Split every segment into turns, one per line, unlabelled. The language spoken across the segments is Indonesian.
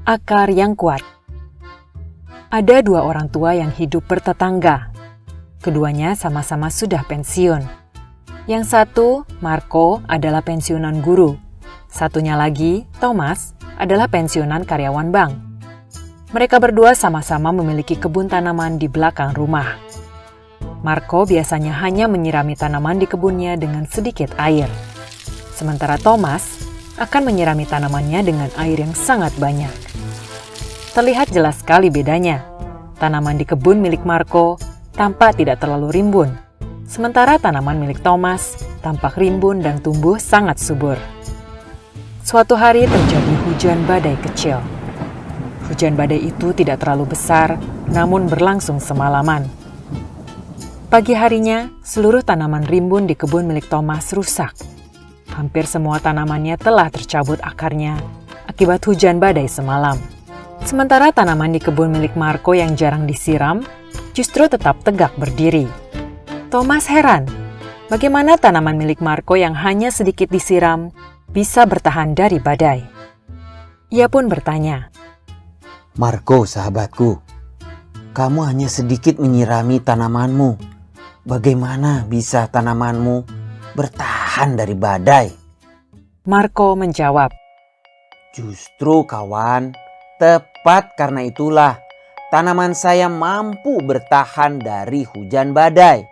Akar yang kuat. Ada dua orang tua yang hidup bertetangga. Keduanya sama-sama sudah pensiun. Yang satu, Marco, adalah pensiunan guru. Satunya lagi, Thomas, adalah pensiunan karyawan bank. Mereka berdua sama-sama memiliki kebun tanaman di belakang rumah. Marco biasanya hanya menyirami tanaman di kebunnya dengan sedikit air. Sementara Thomas akan menyirami tanamannya dengan air yang sangat banyak. Terlihat jelas sekali bedanya. Tanaman di kebun milik Marco tampak tidak terlalu rimbun, sementara tanaman milik Thomas tampak rimbun dan tumbuh sangat subur. Suatu hari terjadi hujan badai kecil. Hujan badai itu tidak terlalu besar, namun berlangsung semalaman. Pagi harinya, seluruh tanaman rimbun di kebun milik Thomas rusak. Hampir semua tanamannya telah tercabut akarnya akibat hujan badai semalam. Sementara tanaman di kebun milik Marco yang jarang disiram justru tetap tegak berdiri. Thomas heran, bagaimana tanaman milik Marco yang hanya sedikit disiram bisa bertahan dari badai. Ia pun bertanya,
"Marco, sahabatku, kamu hanya sedikit menyirami tanamanmu. Bagaimana bisa tanamanmu bertahan dari badai?"
Marco menjawab,
"Justru kawan, tepat karena itulah tanaman saya mampu bertahan dari hujan badai.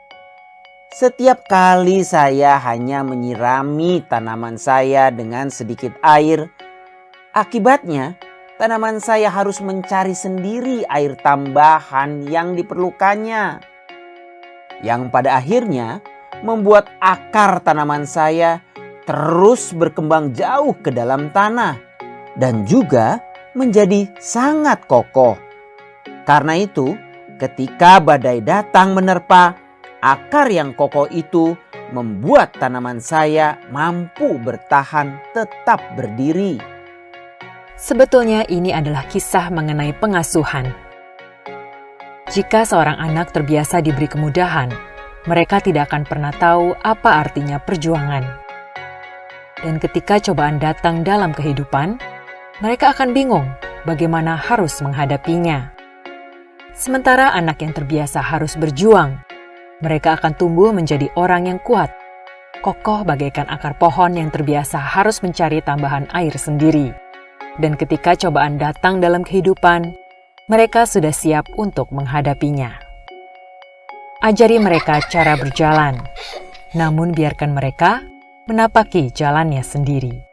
Setiap kali saya hanya menyirami tanaman saya dengan sedikit air, akibatnya tanaman saya harus mencari sendiri air tambahan yang diperlukannya. Yang pada akhirnya membuat akar tanaman saya terus berkembang jauh ke dalam tanah dan juga menjadi sangat kokoh. Karena itu, ketika badai datang menerpa, akar yang kokoh itu membuat tanaman saya mampu bertahan tetap berdiri."
sebetulnya ini adalah kisah mengenai pengasuhan. Jika seorang anak terbiasa diberi kemudahan, mereka tidak akan pernah tahu apa artinya perjuangan. Dan ketika cobaan datang dalam kehidupan, mereka akan bingung bagaimana harus menghadapinya. Sementara anak yang terbiasa harus berjuang, mereka akan tumbuh menjadi orang yang kuat, kokoh bagaikan akar pohon yang terbiasa harus mencari tambahan air sendiri. Dan ketika cobaan datang dalam kehidupan, mereka sudah siap untuk menghadapinya. Ajari mereka cara berjalan, namun biarkan mereka menapaki jalannya sendiri.